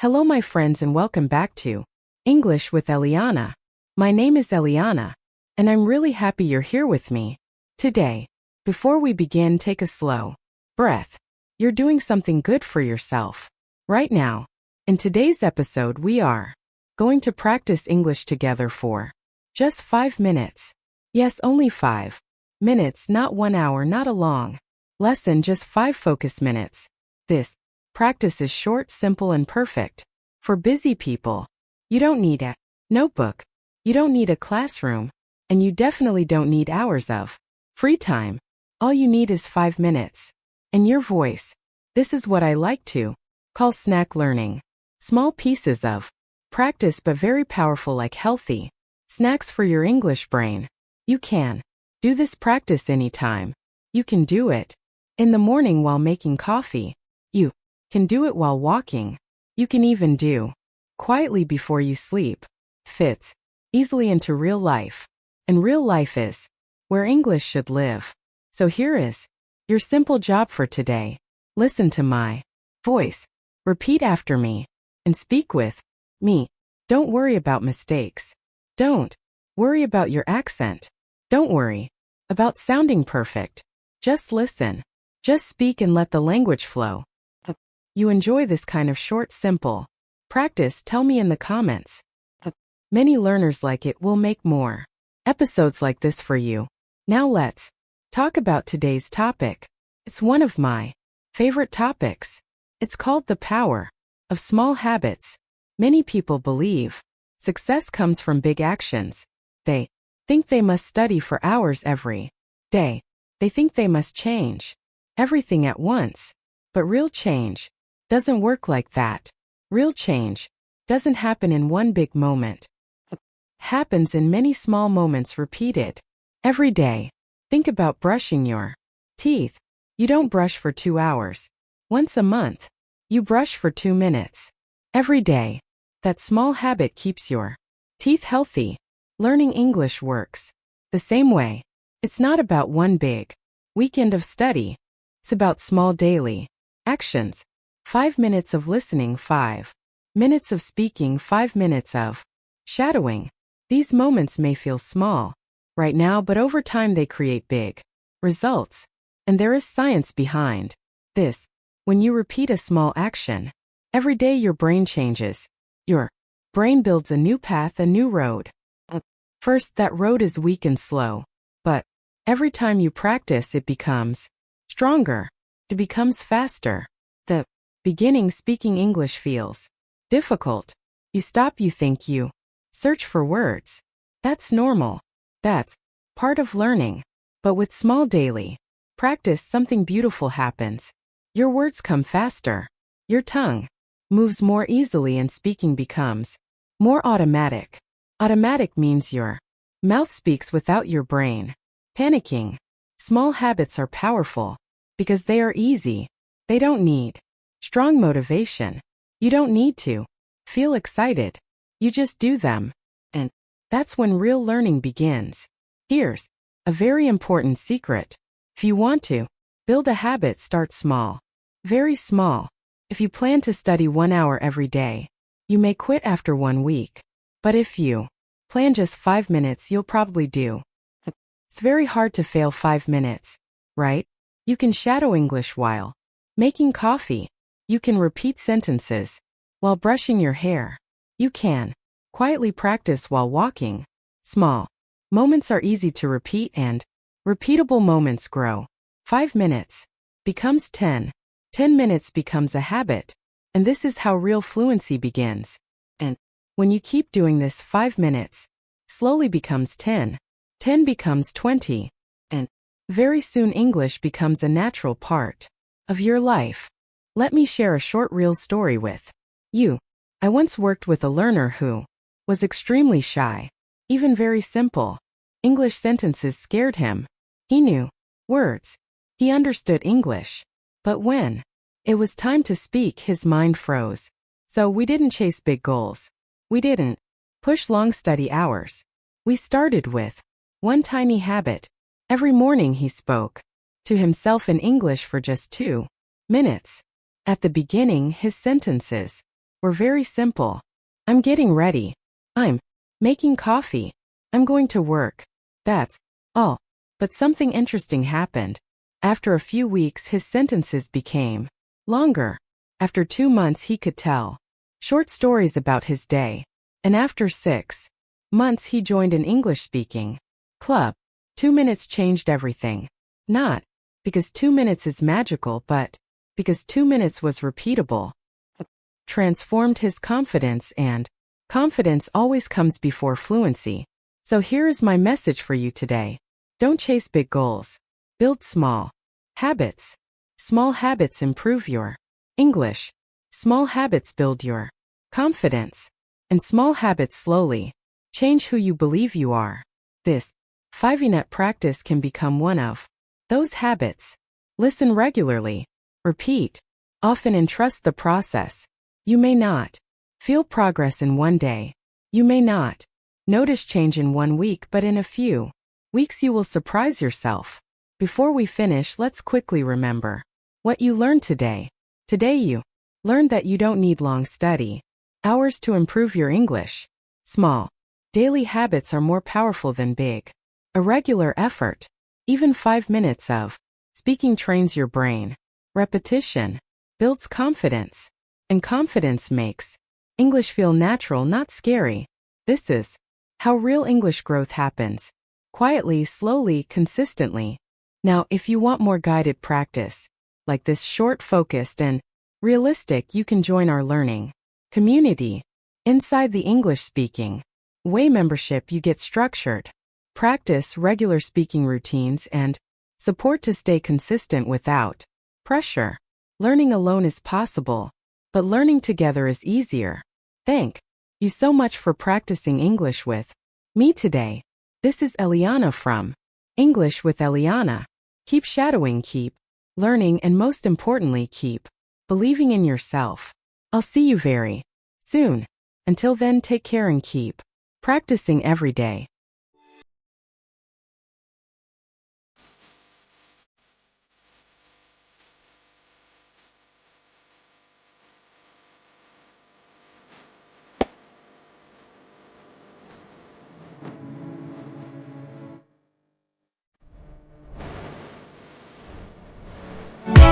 Hello my friends and welcome back to English with Eliana. My name is Eliana, and I'm really happy you're here with me today. Before we begin, take a slow breath. You're doing something good for yourself right now. In today's episode, we are going to practice English together for just 5 minutes. Yes, only 5 minutes, not 1 hour, not a long lesson, just 5 focus minutes. This practice is short, simple, and perfect for busy people. You don't need a notebook, you don't need a classroom, and you definitely don't need hours of free time. All you need is 5 minutes and your voice. This is what I like to call snack learning. Small pieces of practice but very powerful, like healthy snacks for your English brain. You can do this practice anytime. You can do it in the morning while making coffee. You can do it while walking. You can even do quietly before you sleep. Fits easily into real life. And real life is where English should live. So here is your simple job for today. Listen to my voice. Repeat after me and speak with me. Don't worry about mistakes. Don't worry about your accent. Don't worry about sounding perfect. Just listen. Just speak and let the language flow. You enjoy this kind of short, simple practice? Tell me in the comments. Many learners like it. Will make more episodes like this for you. Now let's talk about today's topic. It's one of my favorite topics. It's called the power of small habits. Many people believe success comes from big actions. They think they must study for hours every day. They think they must change everything at once. But real change doesn't work like that. Real change doesn't happen in one big moment. It happens in many small moments repeated every day. Think about brushing your teeth. You don't brush for 2 hours. Once a month, you brush for 2 minutes. Every day. That small habit keeps your teeth healthy. Learning English works the same way. It's not about one big weekend of study. It's about small daily actions. 5 minutes of listening, 5 minutes of speaking, 5 minutes of shadowing. These moments may feel small right now, but over time they create big results. And there is science behind this. When you repeat a small action every day, your brain changes. Your brain builds a new path, a new road. First, that road is weak and slow. But every time you practice, it becomes stronger. It becomes faster. The beginning, speaking English feels difficult. You stop, you think, you search for words. That's normal. That's part of learning. But with small daily practice, something beautiful happens. Your words come faster. Your tongue moves more easily and speaking becomes more automatic. Automatic means your mouth speaks without your brain panicking. Small habits are powerful because they are easy. They don't need strong motivation. You don't need to feel excited. You just do them. And that's when real learning begins. Here's a very important secret. If you want to build a habit, start small. Very small. If you plan to study 1 hour every day, you may quit after 1 week. But if you plan just 5 minutes, you'll probably do. It's very hard to fail 5 minutes, right? You can shadow English while making coffee. You can repeat sentences while brushing your hair. You can quietly practice while walking. Small moments are easy to repeat, and repeatable moments grow. 5 minutes becomes 10. 10 minutes becomes a habit. And this is how real fluency begins. And when you keep doing this, 5 minutes slowly becomes 10. 10 becomes 20. And very soon English becomes a natural part of your life. Let me share a short real story with you. I once worked with a learner who was extremely shy. Even very simple English sentences scared him. He knew words. He understood English. But when it was time to speak, his mind froze. So we didn't chase big goals. We didn't push long study hours. We started with one tiny habit. Every morning he spoke to himself in English for just 2 minutes. At the beginning, his sentences were very simple. I'm getting ready. I'm making coffee. I'm going to work. That's all. But something interesting happened. After a few weeks, his sentences became longer. After 2 months, he could tell short stories about his day. And after 6 months, he joined an English-speaking club. 2 minutes changed everything. Not because 2 minutes is magical, but because 2 minutes was repeatable. Transformed his confidence, and confidence always comes before fluency. So here is my message for you today. Don't chase big goals. Build small habits. Small habits improve your English. Small habits build your confidence. And small habits slowly change who you believe you are. This 5-minute practice can become one of those habits. Listen regularly. Repeat often and trust the process. You may not feel progress in one day. You may not notice change in 1 week, but in a few weeks you will surprise yourself. Before we finish, let's quickly remember what you learned today. Today you learned that you don't need long study hours to improve your English. Small daily habits are more powerful than big irregular effort. Even 5 minutes of speaking trains your brain. Repetition builds confidence. And confidence makes English feel natural, not scary. This is how real English growth happens. Quietly, slowly, consistently. Now, if you want more guided practice, like this short, focused, and realistic, you can join our learning community. Inside the English Speaking Way membership, you get structured practice, regular speaking routines, and support to stay consistent without pressure. Learning alone is possible, but learning together is easier. Thank you so much for practicing English with me today. This is Eliana from English with Eliana. Keep shadowing, keep learning, and most importantly, keep believing in yourself. I'll see you very soon. Until then, take care and keep practicing every day.